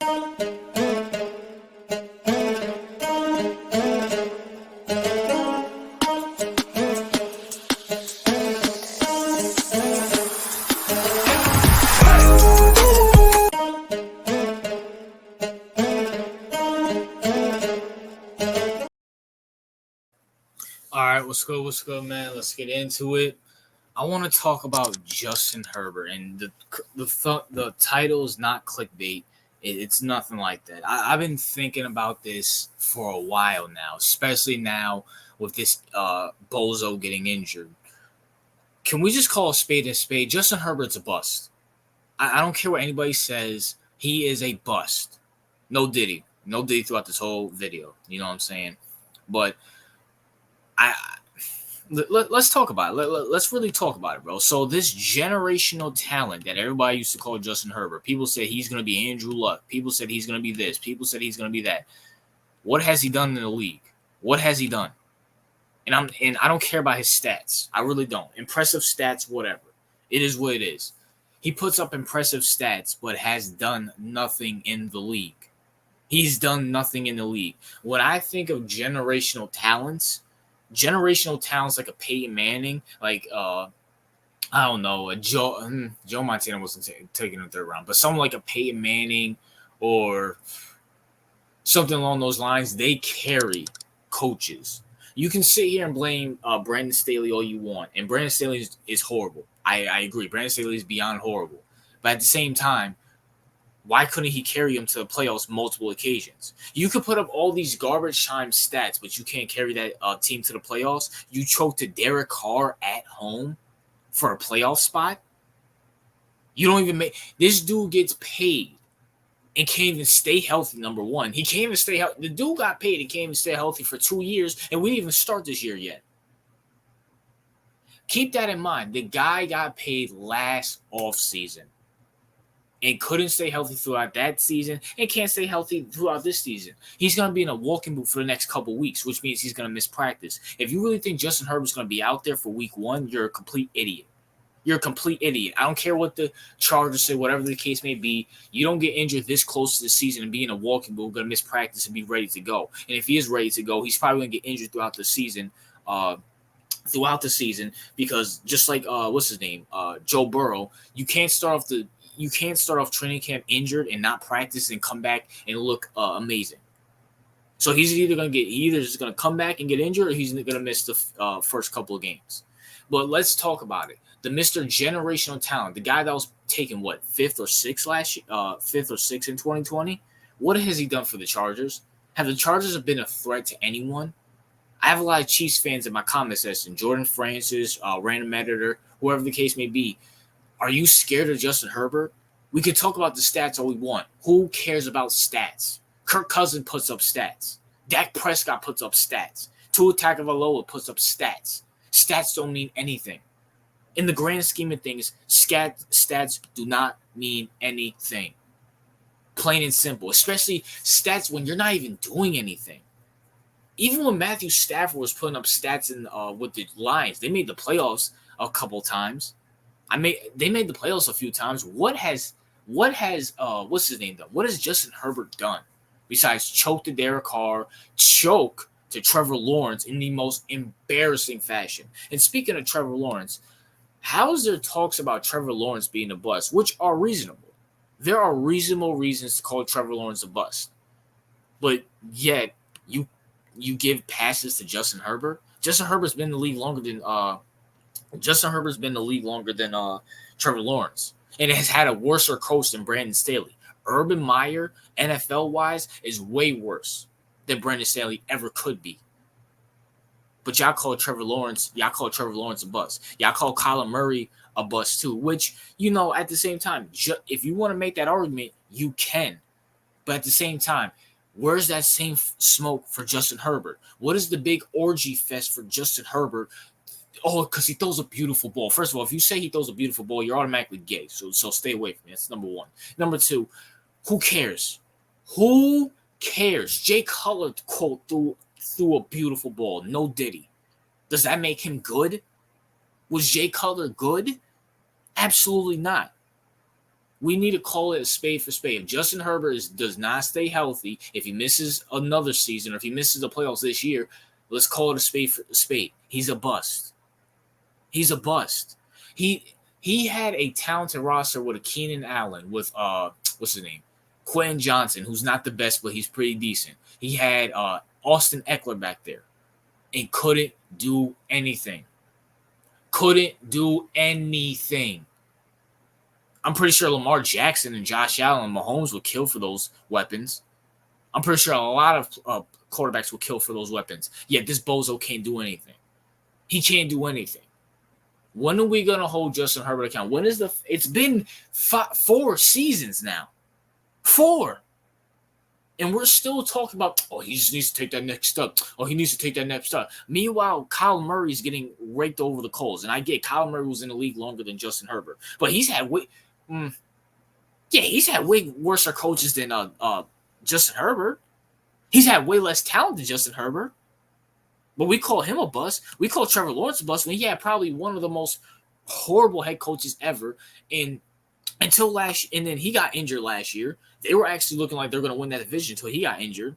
All right, what's good? What's good, man? Let's get into it. I want to talk about Justin Herbert, and the title is not clickbait. It's nothing like that. I've been thinking about this for a while now, especially now with this bozo getting injured. Can we just call a spade a spade? Justin Herbert's a bust. I don't care what anybody says. He is a bust. No diddy throughout this whole video. You know what I'm saying? But I let's talk about it. Let's really talk about it, bro. So this generational talent that everybody used to call Justin Herbert, people said he's going to be Andrew Luck. People said he's going to be this. People said he's going to be that. What has he done in the league? What has he done? And I don't care about his stats. I really don't. Impressive stats, whatever. It is what it is. He puts up impressive stats, but has done nothing in the league. He's done nothing in the league. When I think of generational talents like a Peyton Manning, like I don't know, a Joe Montana wasn't taken in the third round, but someone like a Peyton Manning or something along those lines, they carry coaches. You can sit here and blame Brandon Staley all you want, and Brandon Staley is horrible. I agree. Brandon Staley is beyond horrible. But at the same time, why couldn't he carry him to the playoffs multiple occasions? You could put up all these garbage time stats, but you can't carry that team to the playoffs. You choked to Derek Carr at home for a playoff spot. You don't even make – this dude gets paid and can't even stay healthy, number one. He can't even stay healthy. The dude got paid and can't even stay healthy for 2 years, and we didn't even start this year yet. Keep that in mind. The guy got paid last offseason and couldn't stay healthy throughout that season and can't stay healthy throughout this season. He's going to be in a walking boot for the next couple weeks, which means he's going to miss practice. If you really think Justin Herbert's going to be out there for week one, you're a complete idiot. You're a complete idiot. I don't care what the Chargers say, whatever the case may be. You don't get injured this close to the season and be in a walking boot, going to miss practice and be ready to go. And if he is ready to go, he's probably going to get injured throughout the season. Because just like what's his name, Joe Burrow, you can't start off training camp injured and not practice and come back and look amazing. So he's either just going to come back and get injured, or he's going to miss the first couple of games. But let's talk about it. The Mr. Generational Talent, the guy that was taken fifth or sixth in 2020. What has he done for the Chargers? Have the Chargers been a threat to anyone? I have a lot of Chiefs fans in my comment section. Jordan Francis, Random Editor, whoever the case may be. Are you scared of Justin Herbert? We could talk about the stats all we want. Who cares about stats? Kirk Cousins puts up stats. Dak Prescott puts up stats. Tua Tagovailoa puts up stats. Stats don't mean anything. In the grand scheme of things, stats do not mean anything. Plain and simple. Especially stats when you're not even doing anything. Even when Matthew Stafford was putting up stats with the Lions, they made the playoffs a couple times. They made the playoffs a few times. What has what's his name done? What has Justin Herbert done besides choke to Derek Carr, choke to Trevor Lawrence in the most embarrassing fashion? And speaking of Trevor Lawrence, how is there talks about Trevor Lawrence being a bust, which are reasonable? There are reasonable reasons to call Trevor Lawrence a bust, but yet you give passes to Justin Herbert. Justin Herbert's been in the league longer than Trevor Lawrence, and has had a worse coach than Brandon Staley. Urban Meyer, NFL-wise, is way worse than Brandon Staley ever could be. But y'all call Trevor Lawrence a bust. Y'all call Kyler Murray a bust too, which, at the same time, if you want to make that argument, you can. But at the same time, where's that same smoke for Justin Herbert? What is the big orgy fest for Justin Herbert? Oh, because he throws a beautiful ball. First of all, if you say he throws a beautiful ball, you're automatically gay. So stay away from me. That's number one. Number two, who cares? Who cares? Jay Cutler, quote, threw a beautiful ball. No diddy. Does that make him good? Was Jay Cutler good? Absolutely not. We need to call it a spade for spade. If Justin Herbert does not stay healthy, if he misses another season, or if he misses the playoffs this year, let's call it a spade for a spade. He's a bust. He's a bust. He had a talented roster with a Keenan Allen, with what's his name? Quentin Johnson, who's not the best, but he's pretty decent. He had Austin Eckler back there and couldn't do anything. Couldn't do anything. I'm pretty sure Lamar Jackson and Josh Allen and Mahomes would kill for those weapons. I'm pretty sure a lot of quarterbacks will kill for those weapons. Yet this bozo can't do anything. He can't do anything. When are we going to hold Justin Herbert account? When is it's been 4 seasons now. 4. And we're still talking about, oh, he just needs to take that next step. Oh, he needs to take that next step. Meanwhile, Kyler Murray's getting raked over the coals. And I get Kyler Murray was in the league longer than Justin Herbert. But he's had he's had way worse coaches than Justin Herbert. He's had way less talent than Justin Herbert. But we call him a bust. We call Trevor Lawrence a bust when he had probably one of the most horrible head coaches ever. And then he got injured last year. They were actually looking like they're going to win that division until he got injured.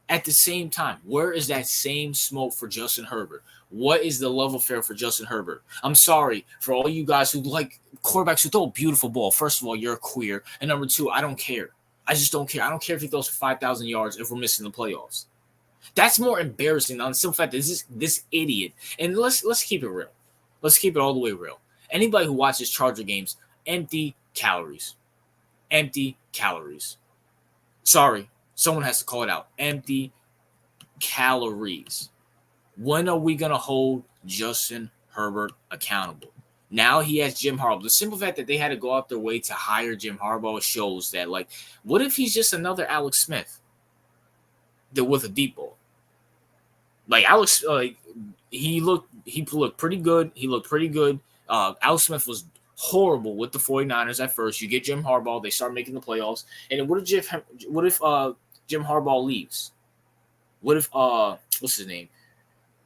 At the same time, where is that same smoke for Justin Herbert? What is the love affair for Justin Herbert? I'm sorry for all you guys who like quarterbacks who throw a beautiful ball. First of all, you're queer. And number 2, I don't care. I just don't care. I don't care if he throws for 5,000 yards if we're missing the playoffs. That's more embarrassing than the simple fact that this idiot. And let's keep it real. Let's keep it all the way real. Anybody who watches Charger games, empty calories. Empty calories. Sorry, someone has to call it out. Empty calories. When are we going to hold Justin Herbert accountable? Now he has Jim Harbaugh. The simple fact that they had to go out their way to hire Jim Harbaugh shows that, like, what if he's just another Alex Smith with a deep ball? Like, Alex, he looked pretty good. He looked pretty good. Alex Smith was horrible with the 49ers at first. You get Jim Harbaugh, they start making the playoffs. And what if Jim Harbaugh leaves? What if what's his name?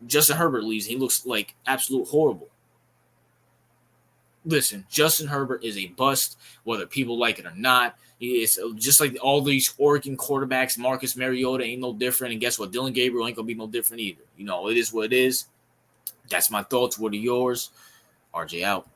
Justin Herbert leaves. He looks like absolute horrible. Listen, Justin Herbert is a bust, whether people like it or not. It's just like all these Oregon quarterbacks. Marcus Mariota ain't no different. And guess what? Dylan Gabriel ain't going to be no different either. You know, it is what it is. That's my thoughts. What are yours? RJ out.